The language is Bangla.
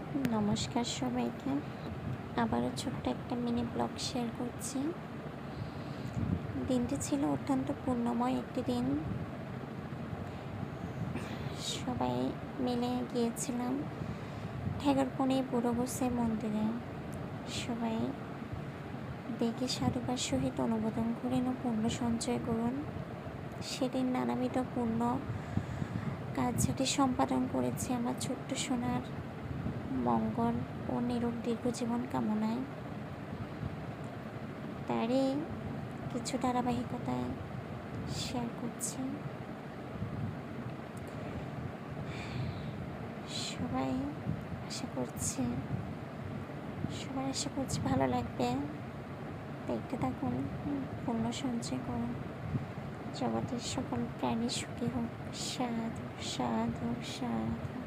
নমস্কার সবাইকে। আবারও ছোট্ট একটা মিনি ব্লগ শেয়ার করছি। দিনটি ছিল অত্যন্ত পূর্ণময় একটি দিন। সবাই মিলে গিয়েছিলাম ঠেগারকুনি বুড়ো গোসাই মন্দিরে। সবাই দেখে সাধুকার সহিত অনুমোদন করুন ও পুণ্য সঞ্চয় করুন। সেদিন নানাবিধ পুণ্য কাজ যেটি সম্পাদন করেছে আমার ছোট্ট সোনার মঙ্গল ও নিরোগ দীর্ঘ জীবন কামনায়, তারই কিছু ধারাবাহিকতায় শেয়ার করছি। সবাই আশা করছি ভালো লাগবে। দেখতে থাকুন, পুণ্য সঞ্চয় করুন, জগতের সকল প্রাণী সুখী হোক। সাধু সাধু সাধু।